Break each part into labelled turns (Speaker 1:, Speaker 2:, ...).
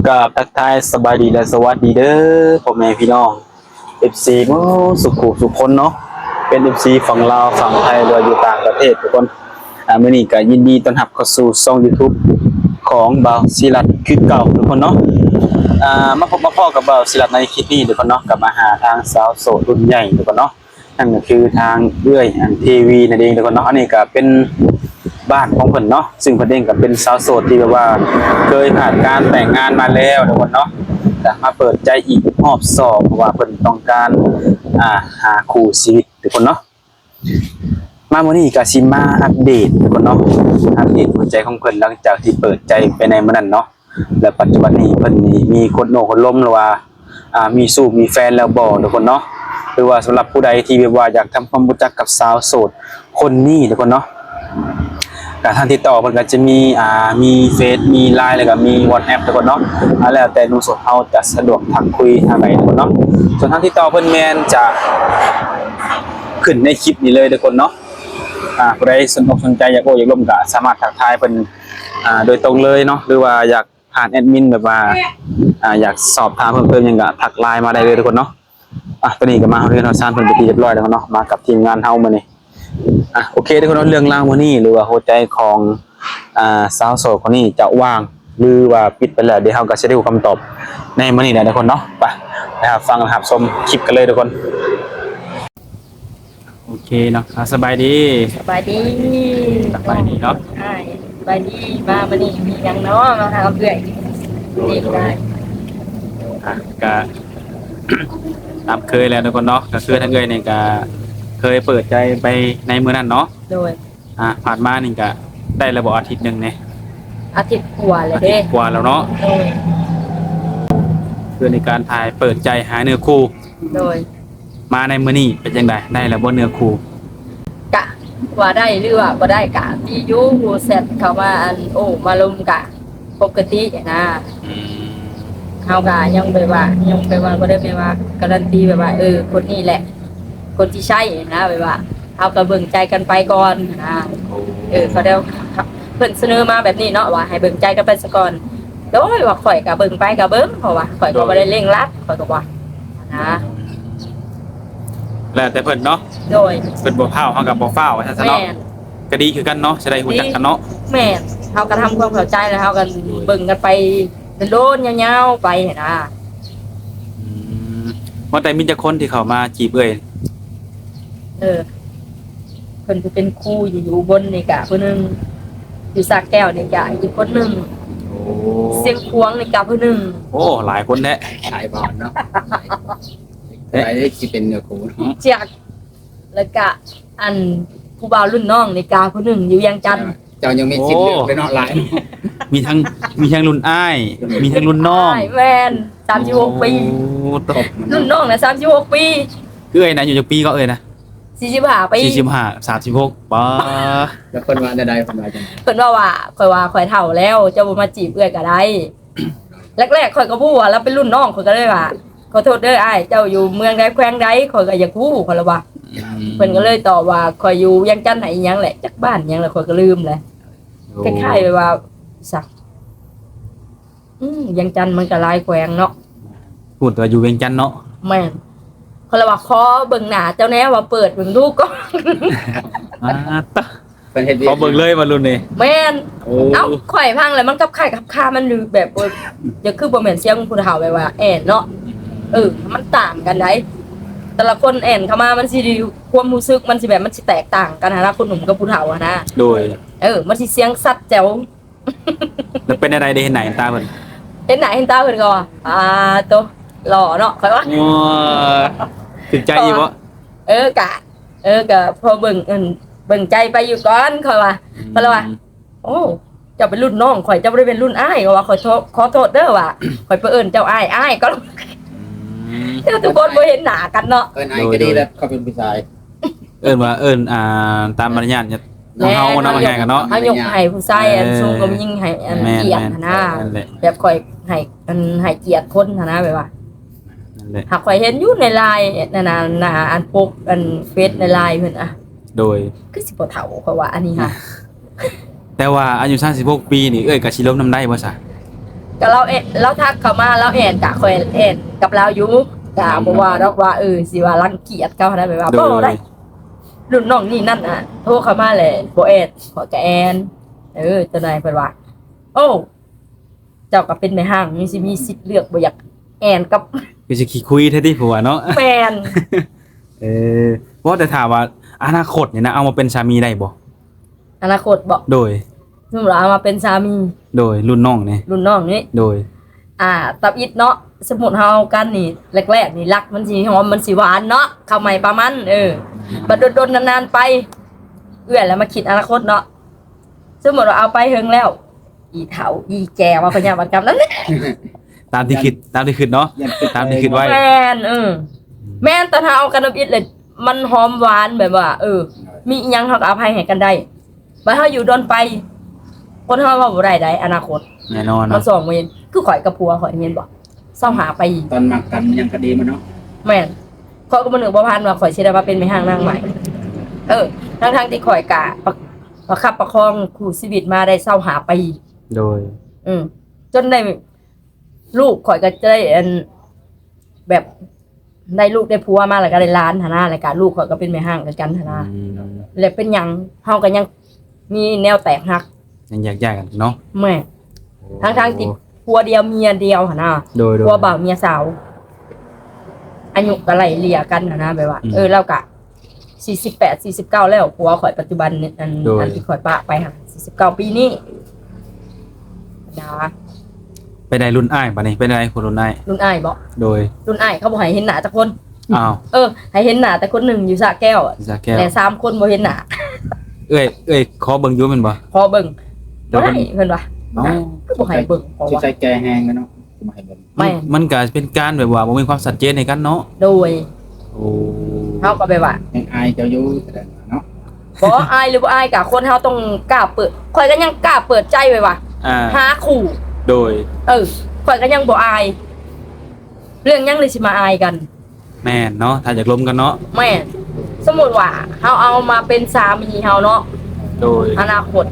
Speaker 1: กับทักทายสบายดีและสวัสดีเด้อพ่อแม่พี่น้อง FC โอ้สุขคนเนาะเป็น FC ฝั่งลาวฝั่งไทยหรือว่าอยู่ต่างประเทศทุกคนมื้อนี้ก็ยินดีต้อนรับเข้าสู่ช่อง YouTube ของบ่าวศิรัตน์คือเก่าทุกคนเนาะมาพบมาพ้อกับบ่าวศิรัตน์ในคลิปนี้ทุกคนเนาะก็มาหาทางสาวโสดรุ่นใหญ่ทุกคนเนาะนั่นก็คือทางเอื้อยทีวีนั่นเองทุกคนเนาะอันนี้ก็เป็นบ้านของเพิ่นเนาะซึ่งเพิ่นเองก็เป็นสาวโสดที่แบบว่าเคยผ่านการแต่งงานมาแล้วทุกคนเนาะแต่มาเปิดใจอีกรอบสองเพราะว่าเพิ่นต้องการหาคู่ชีวิตทุกคนเนาะมาวันนี้ก็สิมาอัปเดตทุกคนเนาะอัปเดตหัวใจของเพิ่นหลังจากที่เปิดใจไปในมื้อนั้นเนาะและปัจจุบันนี้เพิ่นนี่มีคนโนคนล้มหรือว่ามีสู้มีแฟนแล้วบ่ทุกคนเนาะหรือว่าสำหรับผู้ใดที่แบบว่าอยากทำความรู้จักกับสาวโสดคนนี้ทุกคนเนาะการทางติดต่อเพิ่นก็จะมีเฟซมี LINE แล้วก็มี WhatsApp ทุกคนเนาะแล้วแต่หนุ่มโสดเฮาจะสะดวกทักคุยทางไหนทุกคนเนาะส่วนทางติดต่อเพิ่นแม่นจะขึ้นในคลิปนี้เลยทุกคนเนาะผู้ใดสนอกสนใจอยากอยากร่วมก็สามารถทักทายเพิ่นโดยตรงเลยเนาะหรือว่าอยากผ่านแอดมินแบบว่าอยากสอบถามเพิ่มเติมยังก็ทัก LINE มาได้เลยทุกคนเนาะตอนนี้ก็มาเรียนทางชั้นเพิ่นไปที่เรียบร้อยแล้วเนาะมากับทีมงานเฮามื้อนี้โอเคทุกคนเนาะเรื่องราวมื้อนี้หรือว่าหัวใจของสาวโสดคนนี้จะว่างหรือว่าปิดไปแล้วเดี๋ยวเฮาก็จะได้รู้คำตอบในมื้อนี้แหละทุกคนเนาะไปนะครับฟังนะครับชมคลิปกันเลยทุกคนโอเคเนาะสบายดี
Speaker 2: สบายดี
Speaker 1: เนาะ
Speaker 2: สบายดีมาวันนี้มียังเนาะมาหาเพื่อนดีได้
Speaker 1: ก็ ตามเคยแล้วทุกคนเนาะก็คือทั้งเอ้ยนี่ก็เคยเปิดใจไปในมื้อนั้นเนาะ
Speaker 2: โดย
Speaker 1: ผ่านมานี่ก็ได้ระบบอาทิตย์นึงเนี่ย
Speaker 2: อาทิตย์กว่าเลยเด้
Speaker 1: กว่าแล้วเนาะคือในการถ่ายเปิดใจหาเนื้อคู่
Speaker 2: โดย
Speaker 1: มาในมื้อนี้เป็นจังได๋ได้แล้วบ่เนื้อคู่
Speaker 2: กะว่าได้หรือว่าบ่ได้กะที่อยู่เสร็จเข้ามามาลงกะปกตินะเฮาก็ยังไปว่าบ่ได้ไปว่าการันตีแบบว่าคนนี้แหละคนที่ใช่นะแบบว่าเฮาก็เบิ่งใจกันไปก่อนนะเขาได้เพิ่นเสนอมาแบบนี้เนาะว่าให้เบิ่งใจกันไปซะก่อนโดยว่าข่อยก็เบิ่งไปก็เบิ่งเพราะว่าข่อยก็บ่ได้เร่งรัดข่อยก็ว่านะ
Speaker 1: แล้วแต่เพิ่นเนาะ
Speaker 2: โดย
Speaker 1: เพิ่นบ่ฟ้าวเฮาก็บ่ฟ้าวว่าซั่นเนาะก็ดีคือกันเนาะสิได้รู้จักกันเนาะ
Speaker 2: แม่นเฮาก็ทำความเข้าใจแล้วเฮาก็เบิ่งกันไปโดนยาวๆไปนะ
Speaker 1: ว่าแต่มีแต่คนที่เข้ามาจีบเอ้ย
Speaker 2: เพิ่นสิเป็นครูอยู่บนนี่กะผู้นึงอยู่สระแก้วนี่กะอีกคนนึงเสียงควงนี่กะผู้นึง
Speaker 1: โอ้หลายคนแท้
Speaker 3: หลายบอลเนาะหลายสิเป็นเนื้อคู่
Speaker 2: จากแล้วก็อันผู้บ่าวรุ่นน้องนี่กะผู้นึงอยู่ยังจันทน์
Speaker 3: เจ้ายังมีสิทธิ์เลือกเลยเนาะหลาย
Speaker 1: มีทั้งรุ่นอ้ายมีทั้งรุ่นน้อง
Speaker 2: แม่น36ปีรุ่นน้องน่ะ36ปี
Speaker 1: คือเอ้ยนะอยู่จักปีก็เอ้ยนะ
Speaker 2: 45ปี
Speaker 1: 45 36ป๊า
Speaker 3: แล้วคนว่าใดๆคนว่าจัง
Speaker 2: เพิ่นว่าข่อยเฒ่าแล้วเจ้าบ่มาจีบเอื้อยก็ได้แรกๆข่อยก็พูดว่าแล้วเป็นรุ่นน้องข่อยก็เลยว่าขอโทษเด้ออ้ายเจ้าอยู่เมืองใดแขวงใดข่อยก็อยากรู้ข่อยละว่าเพิ่นก็เลยตอบว่าข่อยอยู่ยังจันทน์ไหนอีหยังแหละจักบ้านหยังแหละข่อยก็ลืมแหละคล้ายๆแบบว่าสักยังจันทน์มันก็หลายแขวงเนาะ
Speaker 1: พูดว่าอยู่เวียงจันทน์เนาะ
Speaker 2: แม่นเขาเลยว่าขอเบิ่งหน้าเจ้าแน่ว่าเปิดเบิ่งดูก่อน
Speaker 1: ตะขอเบิ่งเลยมารุ่นนี้
Speaker 2: แม่นเอ้าข่อยพังแล้วมันกับไข่กับข้ามันอยู่แบบจะคือบ่แม่นเสียงผู้เฒ่าแบบว่าแอนเนาะมันต่างกันได้แต่ละคนแอนเข้ามามันสิความรู้สึกมันสิแบบมันสิแตกต่างกันนะคนหนุ่มกับผู้เฒ่านะ
Speaker 1: โดย
Speaker 2: มันสิเสียงสัดแจ๋ว
Speaker 1: แล้วเป็นอะไรได้เห็นไหนตาเพิ่น
Speaker 2: เห็นไหนเห็นตาเพิ่นก็ตัวหล่อเนาะค่อยว่า
Speaker 1: ถึงใจอีบ่
Speaker 2: กะพอเบิ่งใจไปอยู่ก่อนค่อยว่าเพราะว่าโอ้เจ้าเป็นรุ่นน้องข่อยเจ้าบ่ได้เป็นรุ่นอ้ายก็ว่าขอโทษเด้อว่าข่อยไปเอิ้นเจ้าอ้ายก็ทุกคนบ่เห็นหน้ากันเนาะ
Speaker 3: อ้ายก็ดีแล้วเขาเป็นผู้ชาย
Speaker 1: ว่าตามมารยาทเฮานำง่ายกันเนาะ
Speaker 2: เฮายกให้ผู้ชายสูงก็ยิ่งให้เกียรตินะแบบข่อยให้เกียรติคนนะแบบว่าหากข่อยเห็นอยู่ในไลน์นั่นน่ะอันปกอันเฟซในไลน์เพิ่น
Speaker 1: โดย
Speaker 2: คือสิบ่เฒ่าเพราะว่าอันนี้ค่ะ
Speaker 1: แต่ว่าอายุ36ปีนี่ก็สิล้มนำได้บ่ซะ
Speaker 2: ก็เราเราทักเข้ามาเราแอนกะคอยแอนกับเราอยู่กะบ่ว่าดอกว่าสิว่ารังเกียจเขาได้แบบว่าบ่ได้รุ่นน้องนี่นั่นน่ะโทรเข้ามาเลยบ่แอนขอกะแอนจังได๋เพิ่นว่าโอ้เจ้าก็เป็นแม่ห้างมีสิมีสิทธิ์เลือกบ่อยากแอนกับ
Speaker 1: คือสิขี้คุยแท้ที่ผัวเนาะ
Speaker 2: แฟน
Speaker 1: ว่าแต่ถามว่าอนาคตเนี่ยนะเอามาเป็นสามีได้บ่
Speaker 2: อนาคตบอก
Speaker 1: โดย
Speaker 2: สมมุติว่าเอามาเป็นสามี
Speaker 1: โดยรุ่นน้องเนี่ย
Speaker 2: รุ่นน้องนี่
Speaker 1: โดย
Speaker 2: ตับอิดเนาะสมมุติเฮากันนี่แรกๆนี่รักมันสิหอมมันสิหวานเนาะเข้าใหม่ประมาณบัดโดนๆนานๆไปแล้วมาคิดอนาคตเนาะสมมุติว่าเอาไปเฮิงแล้ว อีเฒ่าอีแก่ว่าพญาบัดกรรมนั้น
Speaker 1: ตามที่คิดเนาะตามที่คิดไว้
Speaker 2: แม่นแม่นแต่ถ้าเอากันตับอิดเลยมันหอมหวานแบบว่ามีอีหยังเฮาก็อภัยให้กันได้บัดเฮาอยู่โดนไปคนเฮาว่าบ่ได้อนาคต
Speaker 1: แน่นอน
Speaker 2: มัน
Speaker 1: เนาะ
Speaker 2: ส่งมาเห็นคือข่อยกับผัวข่อยเห็นบ่เศร้าหาไป
Speaker 3: ตอนมักกันยังคดีมันเนาะ
Speaker 2: แม่นข่อยก็บ่นึกบ่พันว่าข่อยสิได้มาเป็นแม่ห้างนางใหม่ทั้งที่ข่อยกะประคับประคองคู่ชีวิตมาได้เศร้าหาไป
Speaker 1: โดย
Speaker 2: จนได้ลูกข่อยก็จะได้แบบได้ลูกได้ผัวมาแล้วก็ได้หล้านหั่นน่ะแล้วก็ลูกข่อยก็เป็นแม่ห้างกันหั่นน่ะแล้วเป็นหยังเฮาก็ยังมีแนวแตกหัก
Speaker 1: ยังแยกกันเนาะ
Speaker 2: แม่ทั้งที่ผัวเดียวเมียเดียวหั่นน่ะ
Speaker 1: โดย
Speaker 2: ผัวบ่าวเมียสาวอายุก็ไล่เลี่ยกันนะแบบว่าแล้วก็48 49แล้วผัวข่อยปัจจุบันเนี่ยอันที่ข่อยปะไปค่ะ49ปีนี้นะ
Speaker 1: ไปได้รุ่นอ้ายบัดนี้ไปได้คนรุ่นอ้าย
Speaker 2: รุ่นอ้ายบ่
Speaker 1: โดย
Speaker 2: รุ่นอ้ายเขาบ่ให้เห็นหน้าจักคน
Speaker 1: อ้าว
Speaker 2: ให้เห็นหน้าแต่คนหนึ่งอยู่สระแก้วอะ
Speaker 1: สาแก้ว
Speaker 2: แต่3คนบ่เห็นหน้า
Speaker 1: เอ้ยขอเบิ่งอยู่แม่นบ่
Speaker 2: พอเบิ่งบ่ได้เพิ่นว่า
Speaker 1: เอ้า
Speaker 2: คือบ่ให้เบิ่งเพราะ
Speaker 3: สิ
Speaker 2: ว่า
Speaker 3: ใจแกแฮงกันเนาะมาให้เบิ่ง
Speaker 2: ไม่
Speaker 1: มันก็เป็นการแบบว่าบ่มีความชัดเจนในกันเนาะ
Speaker 2: โดย
Speaker 1: โอ้
Speaker 2: เฮาก็แบบว่า
Speaker 3: ยังอายเจ้าอยู่แต่เนาะ
Speaker 2: บ่อายหรือบ่อายก็คนเฮาต้องกล้าเปิดข่อยก็ยังกล้าเปิดใจไว้ว่า หาคู่
Speaker 1: โดย
Speaker 2: ข่อยก็ยังบ่อาย เรื่องยังเลยสิมาอายกัน
Speaker 1: แม่นเนาะถ้าอยากล้มกันเนาะ
Speaker 2: แม่นสมมุติว่าเฮาเอามาเป็นสามีเฮาเนาะ
Speaker 1: โดย
Speaker 2: อนาคต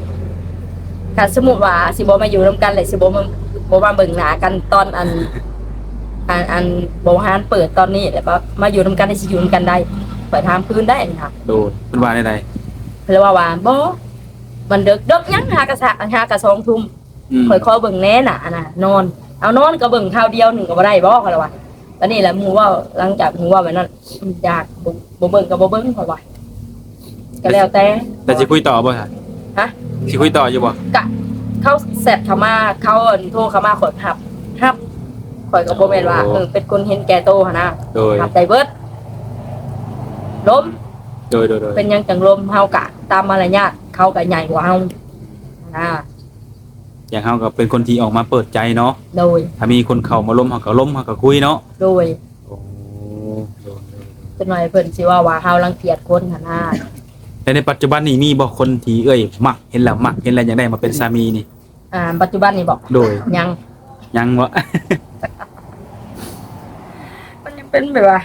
Speaker 2: ถ้าสมมุติว่าสิบ่มาอยู่นํกันเลยสิบ่มาเบิ่งหน้ากันตอนอันบ่ฮานเปิดตอนนี้แล้วมาอยู่นํกันได้สิอยู่นํกันได้เปิดถามพื้นได้ค่ะ
Speaker 1: โดยเพิ่นว่าได้
Speaker 2: เพิ่นว่าบ่มันดึกยังหากะ2 ทุ่ม ข่อยขอเบิ่งแน่น่ะนะนอนเอานอนก็เบิ่งคราวเดียวหนึ่งก็บ่ได้บ่เขาเลยว่าตอนนี้แหละหมู่ว่าหลังจากหมู่ว่าแบบนั้นอยากบ่เบิ่งก็บ่เบิ่งเขาว่าก็แล้วแต่
Speaker 1: แต่สิคุยต่อบ่ฮะ
Speaker 2: ฮะ
Speaker 1: สิคุยต่ออยู่บ่
Speaker 2: กะเขาแซดเข้ามาเขาโทรเข้ามาข่อยรับข่อยก็บ่แม่นว่าเป็นคนเห็นแก่โตหั่นนะ
Speaker 1: โดย
Speaker 2: รับได้เบิดล้ม
Speaker 1: โดย
Speaker 2: เป็นหยังจังล้มเฮากะตามมารยาทเขาก็ใหญ่กว่าเฮานะ
Speaker 1: อย่างเฮาก็เป็นคนที่ออกมาเปิดใจเนาะ
Speaker 2: โดย
Speaker 1: ถ้ามีคนเข้ามาล้มเฮาก็ล้มเฮาก็คุยเนาะ
Speaker 2: โดย
Speaker 1: โอ้โดย
Speaker 2: จังหน่อยเพิ่นสิว่าเฮารังเกียจคนหั่นนะ
Speaker 1: แต่ในปัจจุบันนี้มีบ่คนที่มักเห็นแล้วอยากได้มาเป็นสามีนี่
Speaker 2: ปัจจุบันนี่บอก
Speaker 1: โดย
Speaker 2: ยัง
Speaker 1: บ่
Speaker 2: มันยังเป็นแบบว่า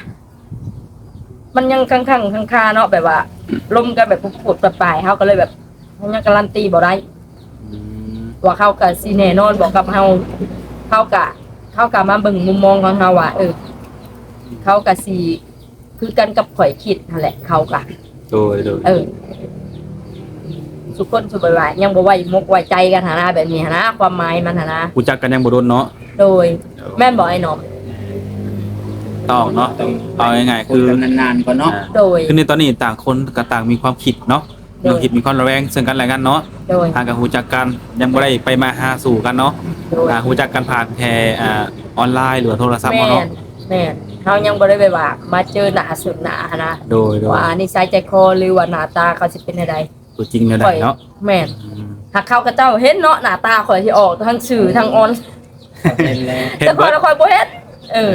Speaker 2: มันยังข้างๆคาเนาะแบบว่าลมกันแบบปวดปลายๆเฮาก็เลยแบบมันยังการันตีบ่ได้
Speaker 1: อืม
Speaker 2: ว่าเขาก็สิแน่นอนบอกกับเฮาเขาก็มาเบิ่งมุมมองของเฮาว่าเขาก็สิคือกันกับข่อยคิดนั่นแหละเขาก็
Speaker 1: โดย
Speaker 2: สุกคนสุบายๆยังบ่ไว้มกไว้ใจกันหั่นนะแบบนี้หั่นนะความหมายมันหั่นนะ
Speaker 1: รู้จักกันยังบ่โดนเนาะ
Speaker 2: โดย แม่นบอกไอ้หนอม
Speaker 1: ต้องเนาะเอาง่ายๆ
Speaker 3: คุ
Speaker 1: คื
Speaker 3: ย
Speaker 1: อ
Speaker 3: กันนานๆก่อนเนาะ
Speaker 2: โดย
Speaker 1: คือในตอนนี้ต่างคนก็ต่างมีความคิดเนาะ
Speaker 2: โดย
Speaker 1: มีความคิดมีความระแวงซึ่งกันและกันเนาะ
Speaker 2: โดย
Speaker 1: ทางกับรู้จักกันยังบ่ได้ไปมาหาสู่กันเนาะ
Speaker 2: โดย
Speaker 1: รู้จักกันผ่านแค่ออนไลน์หรือโทรศัพท์
Speaker 2: แม่
Speaker 1: เนาะ
Speaker 2: นแม่นเฮายังบ่ได้ไปว่า มาเจอหน้าสุดหน้าหั้นนะ
Speaker 1: โดย
Speaker 2: ว่านิสัยใจคอหรือว่าหน้าตาเขาสิเป็นจังได
Speaker 1: ตัวจริงเนี่ยได้เนาะ
Speaker 2: แม่นถ้าเขากับเจ้าเห็นเนาะหน้าตาข่อยสิออกทั้งสื่อทั้งออน
Speaker 3: เห็นแล้ว
Speaker 1: เห็น
Speaker 2: แต่ข่
Speaker 1: เบิ
Speaker 2: อย
Speaker 1: ด
Speaker 2: น่ะข่อยบ่เห็น
Speaker 1: เออ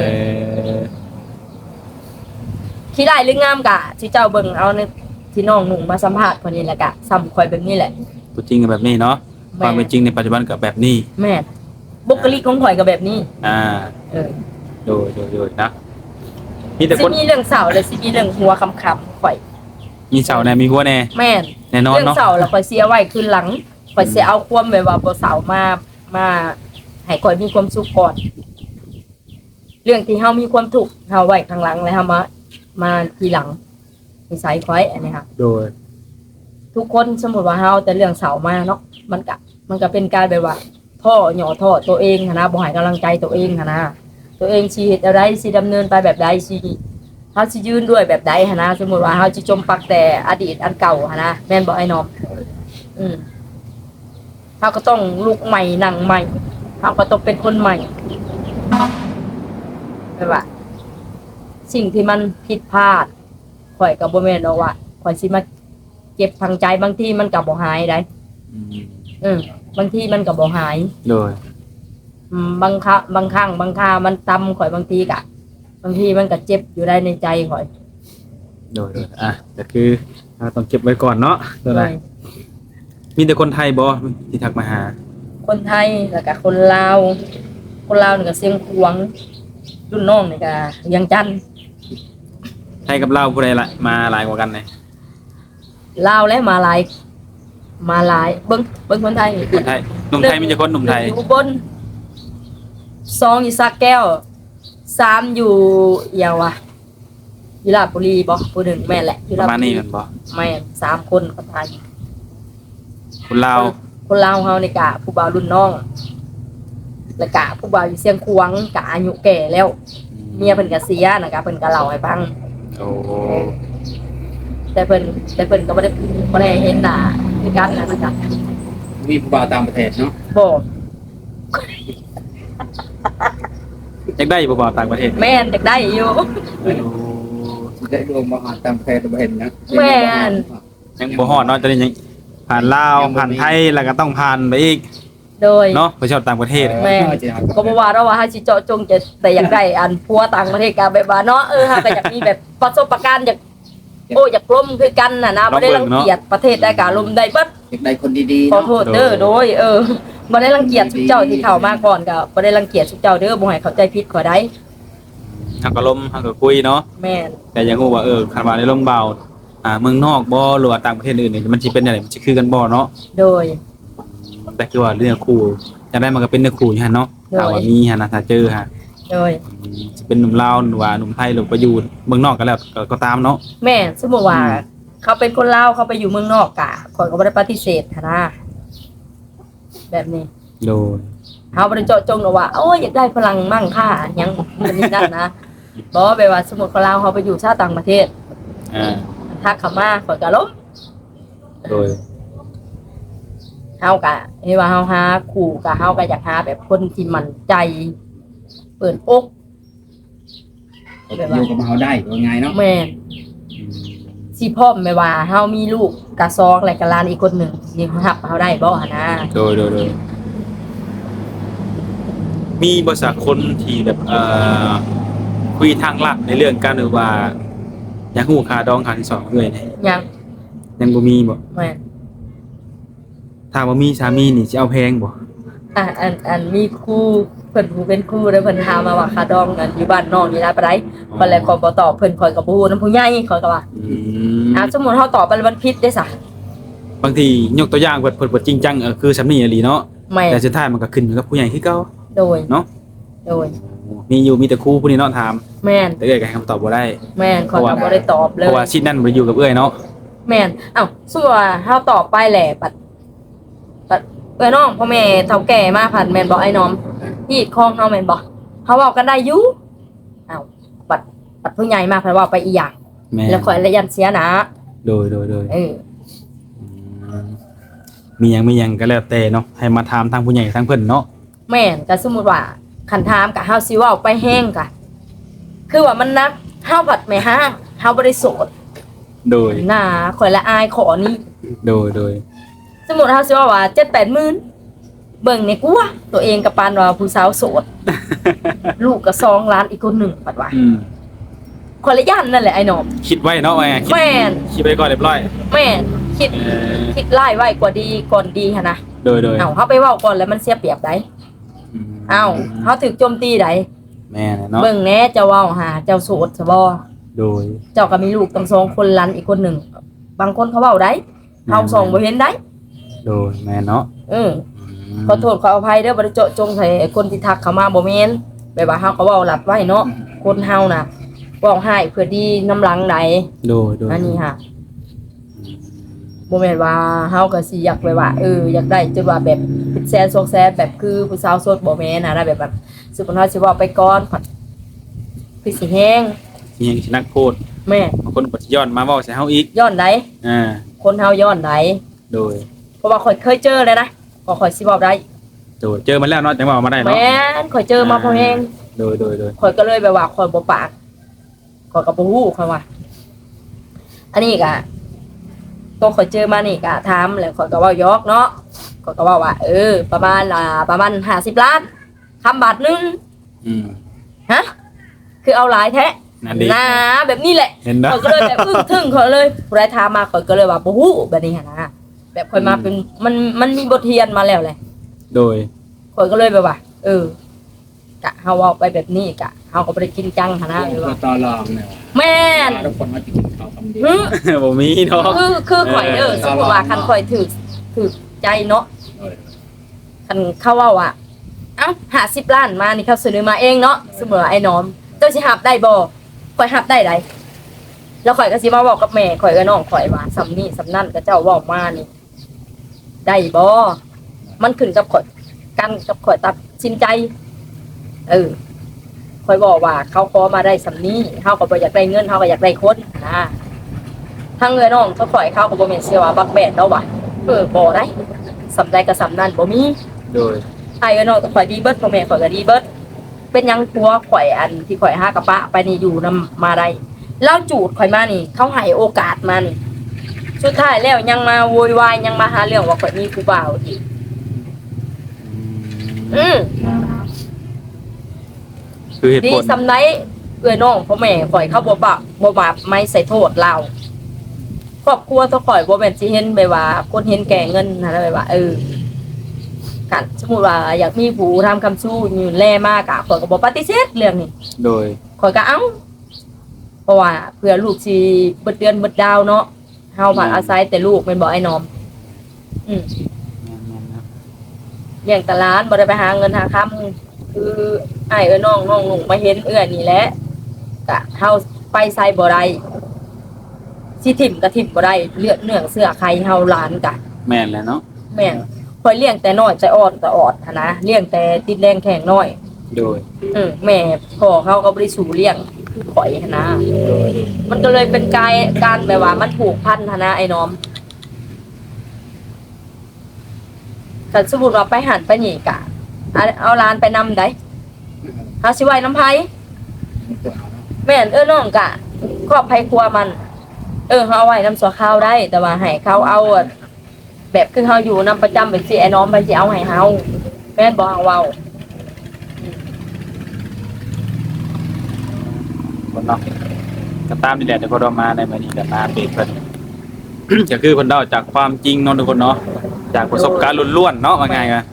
Speaker 2: ที่ได้หรืองามกะที่เจ้าเบิ่งเอาในที่น้องหนุ่งมาสัมภาษณ์คนนี้แหละกะซ้ำข่อยแบบนี้แหละ
Speaker 1: ตัวจริงก็แบบนี้เนาะความเป็นจริงในปัจจุบันก็แบบนี้
Speaker 2: แม่นบุคลิกของข่อยก็แบบนี้ เออ
Speaker 1: โดยนะมีแต่
Speaker 2: สิ
Speaker 1: คน
Speaker 2: มีเรื่องเศร้าและสิมีเรื่องหัวคำๆข่อย
Speaker 1: มีเสาแน่มีหัวแน่
Speaker 2: แม่น
Speaker 1: แน่นอน
Speaker 2: เรื่อง
Speaker 1: เนาะ
Speaker 2: เศร้าแล้วข่อยเสียไว้คืนหลังข่อยสิเอาความแบบว่าบ่เศร้ามา ให้ข่อยมีความสุขก่อนเรื่องที่เฮามีความทุกข์เฮาไว้ข้างหลังแล้วเฮามาทีหลังนิสัยข่อยอันนี้ค่ะ
Speaker 1: โดย
Speaker 2: ทุกคนสมมุติว่าเฮาแต่เรื่องเสามาเนาะมันก็เป็นการแบบว่าท้อหย่อท้อตัวเองหั้นนะบ่ให้กำลังใจตัวเองหั้นนะตัวเองสิเฮ็ดอะไรสิดำเนินไปแบบใดสิเฮาสิยืนด้วยแบบใดหั้นนะสมมุติว่าเฮาสิจมปักแต่อดีตอันเก่าหั้นนะแม่นบ่ไอ้น้องเฮาก็ต้องลุกใหม่นั่งใหม่เฮาก็ต้องเป็นคนใหม่แบบว่าสิ่งที่มันผิดพลาดข่อยก็บ่แม่นดอกว่าข่อยสิมาเจ็บทางใจบางทีมันก็บ่หายได้บางทีมันก็บ่หาย
Speaker 1: โดย
Speaker 2: บางครั้งบางครามันตำข่อยบางทีกะบางทีมันก็เจ็บอยู่ได้ในใจข่อย
Speaker 1: โดยก็คือเราต้องเก็บไว้ก่อนเนาะตัวใดมีแต่คนไทยบ่ที่ทักมาหา
Speaker 2: คนไทยแล้วก็คนลาวนี่ก็เสียงขวงรุ่นน้องนี่ก็เวียงจันทน์
Speaker 1: ไทยกับลาวผู้ใดละมาหลายกว่ากันเลย
Speaker 2: ลาวและมาลายเบิ่งคนไทย
Speaker 1: คนไทยหนุ่มไทยมีแต่คนหนุ่มไทย
Speaker 2: อยู่อุบล2อยู่สระแก้ว3อยู่เอียวอะอยู่ราชบุรีบ่ผู้หนึ่งแม่นแหละอยู่
Speaker 1: ป
Speaker 2: ราช
Speaker 1: ระมาณ
Speaker 2: บุ
Speaker 1: นี้
Speaker 2: รี
Speaker 1: แมันบ่
Speaker 2: แม่น3คนคนไทย
Speaker 1: คนลาว
Speaker 2: คนลาวเฮานี่กะผู้บ่าวรุ่นน้องแล้วกะผู้บ่าวอยู่เสียงควงกะอายุแก่แล้วเมียเพิ่นก็เสียนะกะเพิ่นก็เล่าให้ฟัง
Speaker 1: โอ้
Speaker 2: แต่เพิ่นก็บ่ได้เห็นหน้าคือกันนะจ๊ะ
Speaker 3: มีผู้บ่าวต่างประเทศเนาะ
Speaker 2: บ่
Speaker 1: อยากได้บ่บ่าวต่างประเทศ
Speaker 2: แม่นจักได้อยู่
Speaker 3: ได้รวมบ่าวต่างประเทศบ่เห็นนะ
Speaker 2: แม่น
Speaker 1: ยังบ่ฮอดเนาะตอนนี้ยังผ่านลาวผ่านไทยแล้วก็ต้องผ่านไปอีก
Speaker 2: โดย
Speaker 1: เนาะไปชอบต่างประเทศ
Speaker 2: แม่ก็บ่ว่าเราว่าเฮาสิเจาะจงจะแต่อยากได้อันผัวต่างประเทศก็แบบว่าเนาะเฮาก็อยากมีแบบประสบการณ์อยากอยากล้มคือกันน่ะนะบ่ได้รังเกียจประเทศใดก็ล้มได้เบิด
Speaker 3: อยากได้คนดีๆ
Speaker 2: ขอ
Speaker 3: เนาะ
Speaker 2: โทษเด้อโดยบ่ได้รังเกียจทุกเจ้าที่เข้ามาก่อนก็บ่ได้รังเกียจทุกเจ้าเด้อบ่ให้เข้าใจผิดขอได้
Speaker 1: เฮาก็ล้มเฮาก็คุยเนาะ
Speaker 2: แม่น
Speaker 1: แต่อยังรู้ว่าคันว่าได้ลมเบาเมืองนอกบ่หรือว่าต่างประเทศอื่นนี่มันสิเป็นจังไดมันสิคือกันบ่เนาะ
Speaker 2: โดย
Speaker 1: แต่คือว่าเรื่องคู่อยากได้มันก็เป็นเนื้อคู่อยู่หั่นเนาะ
Speaker 2: โดย
Speaker 1: ถ้าว่ามีหั่นนะถ้าเจอฮะ
Speaker 2: โดย
Speaker 1: สิเป็นหนุ่มลาวหรือว่าหนุ่มไทยหรือไปอยู่เมืองนอกก็แล้วก็ตามเนาะ
Speaker 2: แม่สมมุติว่าเขาเป็นคนลาวเขาไปอยู่เมืองนอกกะข่อยก็บ่ได้ปฏิเสธหั้นนะแบบนี้
Speaker 1: โดย
Speaker 2: เฮาบ่ได้เจาะจงหรอกว่าโอ้ยอยากได้พลังมั่งค่าหยังมันนี่นั่นนะบ่แบบว่าสมมุติคนลาวเขาไปอยู่ชาติต่างประเทศ
Speaker 1: อ่า
Speaker 2: ทักเข้ามาข่อยก็ล้ม
Speaker 1: โดย
Speaker 2: เฮากะเฮ็ดว่าเฮาหาคู่กะเฮาก็อยากหาแบบคนที่มั่นใจ เปิดอก
Speaker 3: อยู่กับเฮาได้ว่าไงเนาะ
Speaker 2: แม่นสิพร้อมแม่ว่าเฮามีลูกกะซองและกะหลานอีกคนหนึงสิรับเฮาได้บ่หั่นนะ
Speaker 1: โดยมีบริษัทคนที่แบบคุยทางลับในเรื่องการหรือว่าอยากฮู้ค่าดองค่าที่สองเลยเนี่ย
Speaker 2: ยัง
Speaker 1: ยังบ่มีบ่
Speaker 2: แม่น
Speaker 1: ถ้าบ่มีสามีนี่สิเอาแพงบ่
Speaker 2: อันมีครูเพิ่นผู้เป็นครูแล้วเพิ่นถามมาว่าค่าดองกันอยู่บ้านน้องนี่ได้ปานใดเพิ่นเลยขอบ่ตอบเพิ่นข่อยก็บ่ฮู้นำผู้ใหญ่ข่อยก็ว่า สมมุติเฮาตอบไปแล้วมันผิดได้ซะ
Speaker 1: บางทียกตัวอย่างเพิ่นจริงจังคือสำนีอีหลีเนาะ
Speaker 2: แม่น
Speaker 1: แต่สุดท้ายมันก็ขึ้นอยู่กับผู้ใหญ่คือเก่า
Speaker 2: โดย
Speaker 1: เนาะ
Speaker 2: โดย
Speaker 1: มีแต่ครูผู้นี้เนาะถาม
Speaker 2: แม่น
Speaker 1: แต่เอ้ยก็ให้คำตอบบ่ได้
Speaker 2: แม่นข่อยก็บ่ได้ตอบเล
Speaker 1: เพ
Speaker 2: ย
Speaker 1: ราะว่าชิดนั่นบ่อยู่กับเอ้ยเนาะ
Speaker 2: แม่นสมมุติว่าเฮาตอบไปแหละปัดน้องพ่อแม่เฒ่าแก่มาผ่านแม่นบ่ไอ้น้องพี่ของเฮาแม่นบ่เฮาเว้ากันได้อยู่ปัดผู้ใหญ่มาเพิ่นเว้าไปอีหยัง
Speaker 1: แม่
Speaker 2: แล้วข่อยละยันเสียนะ
Speaker 1: โดย
Speaker 2: อืม
Speaker 1: มีหยังก็แล้วแต่เนาะให้มาถามทางผู้ใหญ่ทางเพิ่นเนาะ
Speaker 2: แม่นก็สมมุติว่าคันถามก็เฮาสิเว้าไปแห้งก็คือว่ามันนักเฮาบัดแม่ฮะเฮาบ่ได้โสด
Speaker 1: โดย
Speaker 2: น่าข่อยละอายขอนี้
Speaker 1: โดย
Speaker 2: สมมุติเฮาสิว่าว่า 7-8 หมื่นเบิ่งในกูว่าตัวเองก็ปานว่าผู้สาวโสด ลูกก็2ล้านอีกคนหนึงบัดว่าข่อยละยันนั่นแหละไอ้น้อง
Speaker 1: คิดไว้เนาะว่าไง
Speaker 2: แม่น
Speaker 1: คิดไว้ก่อนเรียบร้อย
Speaker 2: แม่นคิดไล่ไว้กว่าดีก่อนดีหั่นนะ
Speaker 1: โดย
Speaker 2: เอ้าเฮาไปเว้าก่อนแล้วมันเสียเปรียบได้เอ้าเฮาถูกโจมตีได้
Speaker 1: แม่เนาะ
Speaker 2: เบิ่งแหน่เจ้าเว้าหาเจ้าโสดซะบ่
Speaker 1: โดย
Speaker 2: เจ้าก็มีลูกตั้ง2คนหลานอีกคนหนึงบางคนเขาเว้าได้เฮาส่องบ่เห็นได้
Speaker 1: โดยแม่เนาะ
Speaker 2: เออ ขอโทษขออภัยเด้อบ่ได้เจาะจงใส่คนที่ทักเข้ามาบ่แม่นแบบว่าเฮาก็เว้าหลัดไว้เนาะคนเฮาน่ะเว้าให้เพื่อดีน้ำหลังใด
Speaker 1: โดยโดย
Speaker 2: อันนี้ค่ะบ่แม่นว่าเฮาก็สิอยากไปว่าอยากได้จนว่าแบบเป็นแสน2แสนแบบคือผู้สาวโสดบ่แม่นนะแบบสุขภาพสิเว้าไปก่อนคือสิแฮง
Speaker 1: สิยังสินักโพด
Speaker 2: แม่
Speaker 1: บางคนก็สิย้อนมาเว้าใส่เฮาอีก
Speaker 2: ย้อนใด
Speaker 1: อ่า
Speaker 2: คนเฮาย้อนใด
Speaker 1: โดย
Speaker 2: เพราะว่าข่อยเคยเจอเลยนะก็ข่อยสิเว้าได้
Speaker 1: โดยเจอมาแล้วเนาะจังว่ามาได้เนาะ
Speaker 2: แม่นข่อยเจอมาพอแฮง
Speaker 1: โดยโดยโดย
Speaker 2: ข่อยก็เลยแบบว่าข่อยบ่ปากข่อยก็บ่ฮู้ข่อยว่า อันนี้ก็ตัวข่อยเจอมานี่ก็ถามแล้วข่อยก็เว้ายอกเนาะข่อยก็เว้าว่าประมาณ50 ล้านคำบาทนึง
Speaker 1: อืม
Speaker 2: ฮะคือเอาหลายแท้
Speaker 1: นั่นดิ
Speaker 2: นะแบบนี้แหละ
Speaker 1: เห็นเนาะ
Speaker 2: ข่อยก็เลยแบบอึ้งทึ่งข่อยเลยผู้ใดถามมาข่อยก็เลยว่าบ่ฮู้แบบนี้หั้นนะแบบข่อยมาเป็นมันมีบทเรียนมาแล้วแหละ
Speaker 1: โดย
Speaker 2: ข่อยก็เลยแบบว่ากะเฮาเอาไปแบบนี้กะเฮาก็บ่ได้จริงจังหั้นนะหรือ
Speaker 3: ก็
Speaker 2: ว่า
Speaker 3: ต่อรองเนี่ย
Speaker 2: แม่น
Speaker 3: ทุกคนมากินข้าวคำเดียว
Speaker 2: หึ
Speaker 1: บ่มีเนาะ
Speaker 2: คือข่อยสมมุติว่าคันข่อยถูกใจเนาะคันเขาเว้าว่าเอ้า50 ล้านมานี่เขาเสนอมาเองเนาะสมมุติว่าไอ้น้อมเจ้าสิรับได้บ่ข่อยรับได้ไดแล้วข่อยก็สิมาเว้ากับแม่ข่อยกับน้องข่อยว่าสำนี้สำนั่นก็เจ้าเว้ามานี่ได้บ่มันขึ้นกับข่อยกันกับข่อยตัดสินใจข่อยบอกว่าเขาขอมาได้สำนี้เฮาก็บ่อยากได้เงินเฮาก็อยากได้คนนะทางเงินน้องเขาข่อยเขาก็บ่แม่นเสียว่าบักแบดแล้วว่ะบ่ได้สำใดก็สำนั้นบ่มี
Speaker 1: โดย
Speaker 2: ไอ้เงินน้องก็ข่อยดีเบิดพ่อแม่ข่อยก็ดีเบิดเป็นหยังผัวข่อยอันที่ข่อยหากะปะไปนี่อยู่นํมาได้แล้วจูดข่อยมานี่ เขาให้โอกาสมานี่สุดท้ายแล้วยังมาโวยวายยังมาหาเรื่องว่าข่อยมีผู้บ่าวอีกอืม
Speaker 1: คือเหตุ
Speaker 2: ดี
Speaker 1: ผล
Speaker 2: สำไดเอ้ยน้องพ่อแม่ข่อยเขาบ่บาปไม่ใส่โทษเราครอบครัวตัวข่อยบ่แม่นสิเห็นไปว่า คนเห็นแก่เงินนะไปว่ากันสมมุติว่าอยากมีผู้ทำคำสู้อยู่แลมากะข่อยก็บ่ปฏิเสธเรื่องนี้
Speaker 1: โดย
Speaker 2: ข่อยก็เอ้าเพราะว่าเพื่อลูกสิเบิดเดือนเบิดดาวเนาะเฮาผ่านอาศัยแต่ลูกแม่นบ่ไอ้น้อมเลี้ยงแตหลานบ่ได้ไปหาเงินหาค้ำคืออ้ายน้องลุงมาเห็นนี่แหละกะเฮาไปใส่บ่ได้สิถิ่มก็ถิ่มบ่ได้เลือดเนื้อเสื้อใครเฮาหลานกะ
Speaker 1: แม่นแหละเนาะ
Speaker 2: แม่นข่อยเลี้ยงแต่น้อยใจอ่อนแต่ออดหั้นนะเลี้ยงแต่ติดแรงแข็งน้อย
Speaker 1: โดย
Speaker 2: แม่พ่อเขาก็บ่ได้สู่เลี้ยงคือข่อยหั้นนะมันก็เลยเป็นการแบบว่ามันผูกพันหั้นนะไอ้น้อมแต่สมมุติว่าไปหันไปนี่กะเอาหลานไปนำได้เฮาสิไว้น้ำไผแม่นน้องกะครอบไผครัวมันเฮาเอาไว้นำสัวข้าวได้ แต่ว่าให้เขาเอาแบบคือเฮาอยู่นำประจำแบบสิไอ้น้องไปสิเอาให้เฮาแม่นบ่เฮาเว้า
Speaker 1: คนเนาะก็ตามนี่แหละแต่พอเรามาในมื้อนี้ก็มาเป็นเพิ่น ก็คือเพิ่นเล่าจากความจริงเนาะทุกคนเนาะจากประสบการณ์ล้วนๆเนาะว่าไงวะ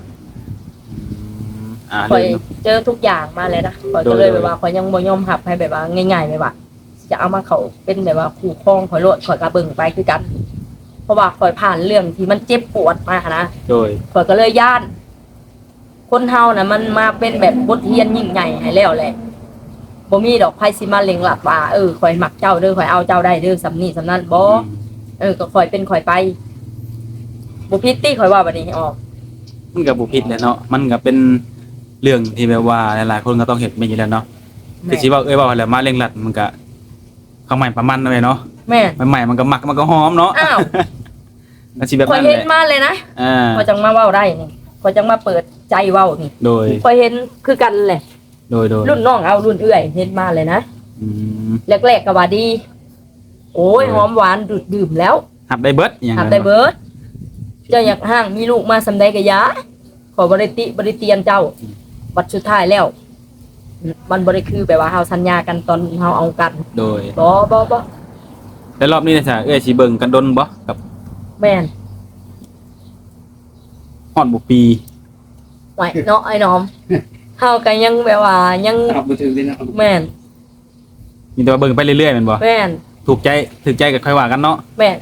Speaker 2: ข่อย
Speaker 1: เรื่อง
Speaker 2: เจอทุกอย่างมาเลยนะข่อยก็เลยแบบว่าข่อยยังบ่ยอมรับให้แบบว่าง่ายๆแบบว่าจะเอามาเขาเป็นแบบว่าคู่ครองข่อยโลดข่อยก็เบิ่งไปคือกัน เพราะว่าข่อยผ่านเรื่องที่มันเจ็บปวดมานะ
Speaker 1: โดย
Speaker 2: ข่อยก็เลยย่าน คนเฮานะมันมาเป็นแบบบทเรียนยิ่งใหญ่ให้แล้วแหละบ่มีดอกไผสิมาเล็งหลักว่าข่อยมักเจ้าเด้อข่อยเอาเจ้าได้เด้อสำนี้สำนั้นบ่ก็ข่อยเป็นข่อยไปบ่ผิดติข่อยว่าบัดนี้ออก
Speaker 1: มันก็บ่ผิดแหละเนาะมันก็เป็นเรื่องที่แบบว่าหลายๆคนก็ต้องเฮ็ดไปอยู่แล้วเนาะคือสิว่าว่าแล้วมาเร่งรัดมันก็ข้างใหม่ประมาณนั้นเลยเนาะ
Speaker 2: แม่
Speaker 1: ใหม่ๆมันก็มักมันก็หอมเนาะ
Speaker 2: อ้าว
Speaker 1: มันสิแบบ
Speaker 2: ข่อย
Speaker 1: นั้น
Speaker 2: เห็น
Speaker 1: แหละ
Speaker 2: มาเลยนะ ข่อยจังมาเว้าได้นี่ข่อยจังมาเปิดใจเว้านี่
Speaker 1: โดย
Speaker 2: ข่อยเห็นคือกันแหละ
Speaker 1: โดย
Speaker 2: รุ่นน้องเอารุ่นเอื้อยเห็นมาเลยนะ
Speaker 1: อืม
Speaker 2: แรกๆก็ว่าดี โอ้ยหอมหวานดูดดื่มแล้ว
Speaker 1: หับได้เบิดอย่าง
Speaker 2: ทำ
Speaker 1: นั้น
Speaker 2: ได้เบิดเจ้าอยากห้างมีลูกมาสำใดก็ยาขอบริติบริเตียนเจ้าบัดสุดท้ายแล้ว มันบริคือแบบว่าเฮาสัญญากันตอนเฮาเอากัน
Speaker 1: โดย
Speaker 2: บ่
Speaker 1: แล้วรอบนี้นะจ๊ะสิเบิ่งกันดนบ่กับ
Speaker 2: แม่น
Speaker 1: ฮอดบ่ปี
Speaker 2: ไหวเนาะไอ้น้อมเฮาก็ยังแบบว่ายัง
Speaker 3: ขับมาถึงเลยนะครับ
Speaker 2: แม่น
Speaker 1: มีแต่ว่าเบิ่งไปเรื่อยๆแม่นบ่
Speaker 2: แม่น
Speaker 1: ถูกใจก็ค่อยว่ากันเนาะ
Speaker 2: แม่น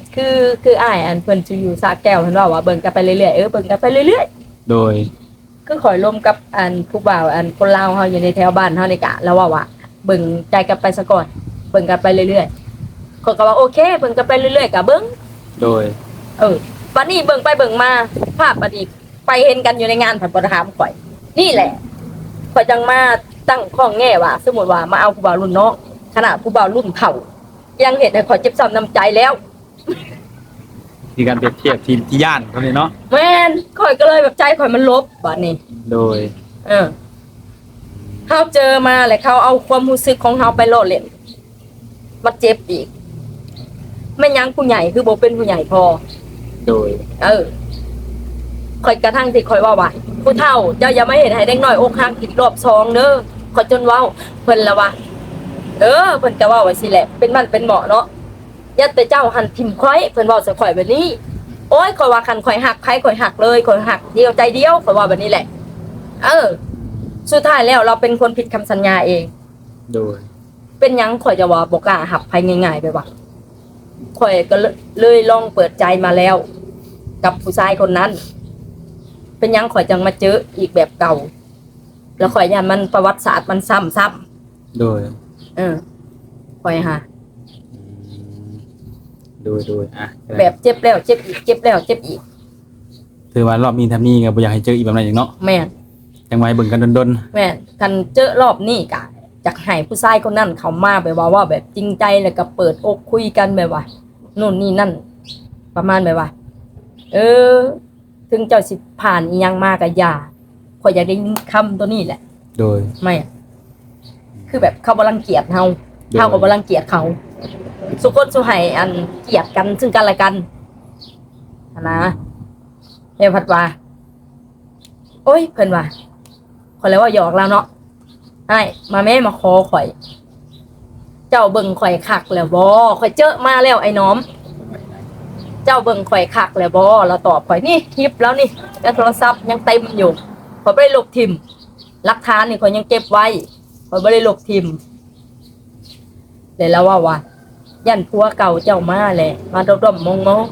Speaker 2: คืออ้ายอันเพิ่นสิอยู่สระแก้วเพิ่นว่าเบิ่งกันไปเรื่อยๆเบิ่งกันไปเรื่อย
Speaker 1: โดย
Speaker 2: คือข่อยร่วมกับอันผู้บ่าวอันคนลาวเฮาอยู่ในแถวบ้านเฮานี่กะแล้วว่าเบิ่งใจกันไปซะก่อนเบิ่งกันไปเรื่อยๆข่อยก็ว่าโอเคเบิ่งกันไปเรื่อยๆกะเบิ่ง
Speaker 1: โดย
Speaker 2: บัดนี้เบิ่งไปเบิ่งมาภาพบัดนี้ไปเห็นกันอยู่ในงานผัดบ่ถามข่อยนี่แหละข่อยจังมาตั้งข้อแง่ว่าสมมุติว่ามาเอาผู้บ่าวรุ่นน้องขนาดผู้บ่าวรุ่นเฒ่ายังเห็นให้ข่อยเจ็บช้ำน้ำใจแล้ว
Speaker 1: มีการเปรียบเทียบทีมที่ย่านเขาเลยเนาะ
Speaker 2: แม่นข่อยก็เลยแบบใจข่อยมันลบบัดนี้
Speaker 1: โดย
Speaker 2: เฮาเจอมาแหละเขาเอาความรู้สึกของเฮาไปโลดเล่นมาเจ็บอีกไม่ยั้งผู้ใหญ่คือบ่เป็นผู้ใหญ่พอ
Speaker 1: โดย
Speaker 2: ข่อยกระทั่งที่ข่อยว่าผู้เฒ่าเจ้าอย่ามาเห็นให้เด็กน้อยอกหักอีกรอบสองเด้อข่อยจนเว้าเพิ่นละว่าเพิ่นก็เว้าไว้สิแหละเป็นมันเป็นเหมาะเนาะอย่าแต่เจ้าหันทิ่มข่อยเพิ่นเว้าใส่ข่อยแบบนี้โอ้ยข่อยว่าคันข่อยหักใครข่อยหักเลยข่อยหักเดียวใจเดียวข่อยว่าแบบนี้แหละสุดท้ายแล้วเราเป็นคนผิดคำสัญญาเอง
Speaker 1: โดย
Speaker 2: เป็นหยังข่อยจะว่าบ่กล้าหักไปง่ายๆไปว่าข่อยก็เลยลองเปิดใจมาแล้ว กับผู้ชายคนนั้น เป็นหยังข่อยจังมาเจออีกแบบเก่า แล้วข่อยยันมันประวัติศาสตร์มันซ้ำ
Speaker 1: โดย
Speaker 2: ข่อยหา
Speaker 1: โดยอ่ะ
Speaker 2: แบบเจ็บแล้วเจ็บอีกเจ็บแล้วเจ็บอีก
Speaker 1: ถือว่ารอบนี้ทำนี่ก็บ่อยากให้เจออีกแบบนั้นอย่างเนาะ
Speaker 2: แม่น
Speaker 1: จังไว้เบิ่งกันดน
Speaker 2: แม่นคันเจอรอบนี้กะจากให้ผู้ชายคนนั้นเขามาแบบว่าแบบจริงใจแล้วก็เปิดอกคุยกันแบบว่านู่นนี่นั่น ประมาณแบบว่าถึงเจ้าสิผ่านอีหยังมาก็อย่าข่อยอยากได้ยินคำตัวนี้แหละ
Speaker 1: ๆโดย
Speaker 2: ไม่อะคือแบบเขาบ่รังเกียจเฮาก็บ่รังเกียจเขาสุคนสุให้อันเกลียดกันซึ่งกันและกันนะเฮ้ยพัดว่าโอ้ยเพิ่นว่าข่อยเลยว่าหยอกแล้วเนาะไอ้มาแม่มาขอข่อย เจ้าเบิ่งข่อยคักแล้วบ่ข่อยเจอมาแล้วไอ้น้อม เจ้าเบิ่งข่อยคักแล้วบ่เราตอบข่อยนี่คลิปแล้วนี่แล้วโทรศัพท์ยังเต็มอยู่ข่อยบ่ได้ลบทิ่มหลักฐานนี่ข่อยยังเก็บไว้ข่อยบ่ได้ลบทิ่มเลยแล้วว่ายันผัวเก่าเจ้ามาแหละมาดมๆมอง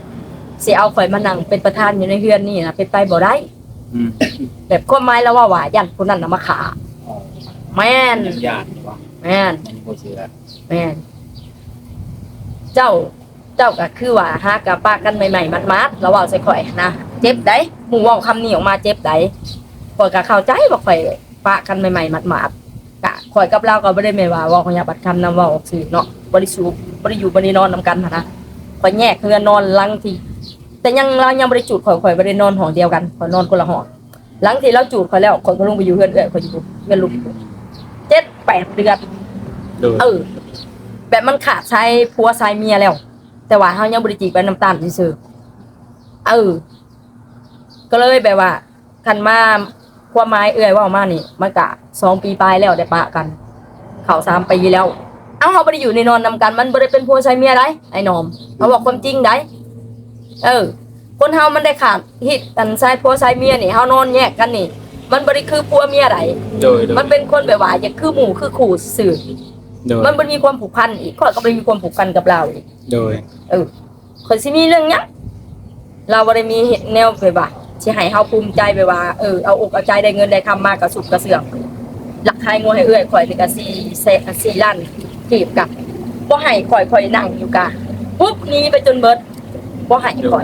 Speaker 2: ๆสิเอาข่อยมานั่งเป็นประธานอยู่ในเฮือนนี่นะเป็นไปบ่ได้แบบความหมายแล้วว่ายันผู้นั้นน่ะมาขาแม่น
Speaker 3: ญาติวะ
Speaker 2: แม่น
Speaker 3: บ่เชื่อ
Speaker 2: แม่นเจ้าก็คือว่าหากับปากันใหม่ๆมัดๆแล้วเว้าใส่ข่อยนะเจ็บได้หมู่เว้าคำนี้ออกมาเจ็บได้ข่อยก็เข้าใจว่าข่อยปะกันใหม่ๆมัดๆกะข่อยกับเราก็บ่ได้แม่นว่าเว้าขยะบัดคำนำเว้าออกสื่อเนาะบ่ได้สูบบ่ได้อยู่บ่ได้นอนนำกันหั้นนะข่อยแยกเฮือนนอนหลังที่แต่ยังเรายังบ่ได้จูดข่อยบ่ได้นอนห้องเดียวกันข่อยนอนคนละห้องหลังที่เราจูดข่อยแล้วข่อยก็ลงไปอยู่เฮือนเอื้อยข่อยอยู่เฮือนลูก7-8 เดือน
Speaker 1: โดย
Speaker 2: แบบมันขาดใช้ผัวใช้เมียแล้ว แต่ว่าเฮายังบ่ได้จีบไปน้ำตาลซื่อก็เลยแบบว่าคันมาความหมายเอื้อยว่ามานี่มันก็2 ปีปลายแล้วได้ปะกันเข้า3 ปีแล้วเฮาบ่ได้อยู่ในนอนนำกันมันบ่ได้เป็นผัวใช้เมียได้ไอ้น้อมเขาบอกความจริงได้คนเฮามันได้ขาดฮิตกันใช้ผัวใช้เมียนี่เฮานอนแยกกันนี่มันบ่ได้คือผัวเมียได
Speaker 1: โดย
Speaker 2: มันเป็นคนแบบว่าอย่าคือหมู่คือขู่ซื่อ
Speaker 1: โดย
Speaker 2: มันบ่มีความผูกพันอีกข่อยก็บ่ได้มีความผูกพันกับเราอีก
Speaker 1: โดย
Speaker 2: ข่อยสิมีเรื่องหยังเราบ่ได้มีเฮ็ดแนวแบบว่าสิให้เฮาภูมิใจแบบว่าเอาอกเอาใจได้เงินได้คำมากกระสุบกระเสือกหลักขายงัวให้เอื้อยข่อยนี่ก็4 ล้านกีบกะบ่ให้ข่อยนั่งอยู่กะปุ๊บหนีไปจนเบิดบ่ให้ข่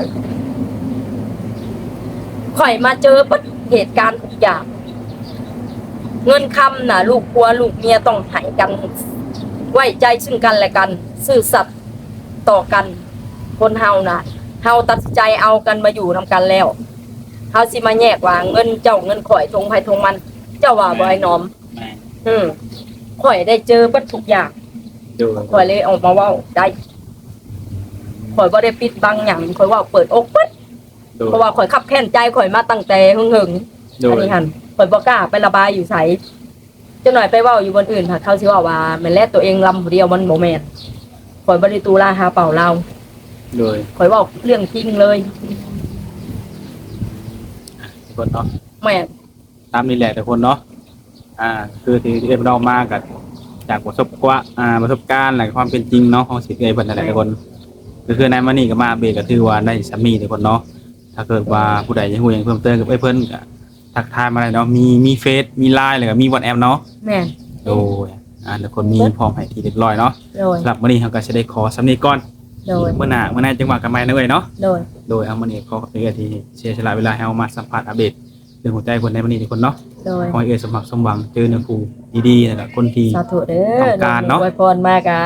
Speaker 2: อยมาเจอปัดเหตุการณ์ทุกอย่างเงินคำน่ะลูกผัวลูกเมียต้องให้กันไว้ใจซึ่งกันและกันซื่อสัตย์ต่อกันคนเฮาน่ะเฮาตัดสินใจเอากันมาอยู่นำกันแล้วเฮาสิมาแยกว่าเงินเจ้าเงินข่อยทงไผทงมัน เจ้าว่าบ่ไอ้น้อม
Speaker 3: แม่
Speaker 2: ข่อยได้เจอปัดทุกอย่าง
Speaker 1: โดย
Speaker 2: ข่อยเลยออกมาเว้าได้ข่อยบ่ได้ปิดบังหยังข่อยเว้าเปิดอกปึ๊ด
Speaker 1: โดย
Speaker 2: เพราะว่าข่อยขับแค้นใจข่อยมาตั้งแต่หึง
Speaker 1: โด
Speaker 2: ๆอัน
Speaker 1: ย
Speaker 2: นี้หั่นข่อยบ่กล้าไประบายอยู่ไสจังหน่อยไปเว้าอยู่บนอื่นค่ะเขาสิว่าแม่นแลตัวเองลำผู้เดียวมันบ่แม่นข่อยบ่ได้ตูลาหาเป่าเรา
Speaker 1: โดย
Speaker 2: ข่อยเว้าเรื่องจริงเลย
Speaker 1: ทุกคนเนาะ
Speaker 2: แม่น
Speaker 1: ตามนี้แหละทุกคนเนาะคือที่เอ็มเรามากับจากประสบการณ์และความเป็นจริงเนาะของสิทธิ์เอ้ยเพิ่นนั่นแหละทุกคนก็คือในมื้อนี้ก็มาเบรกก็ถือว่าได้สามีทุกคนเนาะท ถ้าเกิดว่าผู้ใดอยากรู้หยังเพิ่มเติมกับเพิ่นก็ทักทายมาได้เนาะมีเฟซมี LINE แล้วก็มี WhatsApp เนาะ
Speaker 2: แม่น
Speaker 1: โดยทุกคนมีพร้อมให้ที่เรียบร้อยเนาะ
Speaker 2: โดย
Speaker 1: สำหรับมื้อนี้เราก็สิได้ขอสำนีก่อน
Speaker 2: โดย
Speaker 1: มื้อหน้าจังหวะกันใหม่นะเอ้ยเนาะ
Speaker 2: โดย
Speaker 1: โดยเอามื้อนี้ขอขอบคุณที่เสียสละเวลาให้เอามาสัมภาษณ์อัปเดตเรื่องหัวใจคนในมื้อนี้ทุกคนเนาะ
Speaker 2: โดย
Speaker 1: ขอให้เอ้ยสมหวังสมหวังเจอเนื้อคู่ดีๆแล้วก็คนที่
Speaker 2: สาธุเด้อ
Speaker 1: ต้องการเนาะ
Speaker 2: อวยพรมากา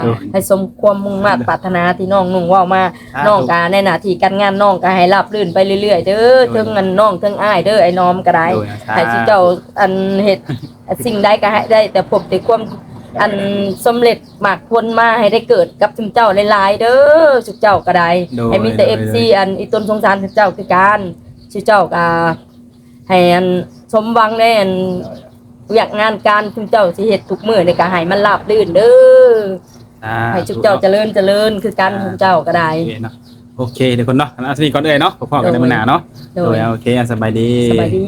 Speaker 1: โดย
Speaker 2: ให้สมความมุ่งมั่นปรารถนาที่น้องนุ่งเว่ามา
Speaker 1: สาธุ
Speaker 2: น้องกาในหน้าที่การงานน้องก็ให้ราบรื่นไปเรื่อยๆเด้อ
Speaker 1: โดย
Speaker 2: ถึงเงินน้องถึงอ้ายเด้อไอ้น้อมก็ได้
Speaker 1: โดยสาธุ
Speaker 2: ให้ที่เจ้าอันเฮ็ดสิ่งใดก็ให้ได้ แต่พบแต่ความอันสำเร็จมากพ้นมาให้ได้เกิดกับทุกเจ้าหลายๆเด้อสุกเจ้าก็ได้
Speaker 1: โดย
Speaker 2: ให้มีแต่
Speaker 1: โดย
Speaker 2: FC อันอีต้นสงสารทุกเจ้าคือการสุกเจ้าก็ให้อันสมหวังในอันอยากงานการทุกเจ้าสิเฮ็ดทุกมื้อนี่ก็ให้มันราบรื่นเด้อ ให้ทุกเจ้าเจริญคือการทุกเจ้าก็ได้
Speaker 1: โอเคเดี๋ยวคนเนาะอันนี้ก่อนเอ้ยเนาะพบกันในมื้อหน้าเนาะ
Speaker 2: โด
Speaker 1: โด
Speaker 2: ย
Speaker 1: ยโอเคสบายดี
Speaker 2: สบายดี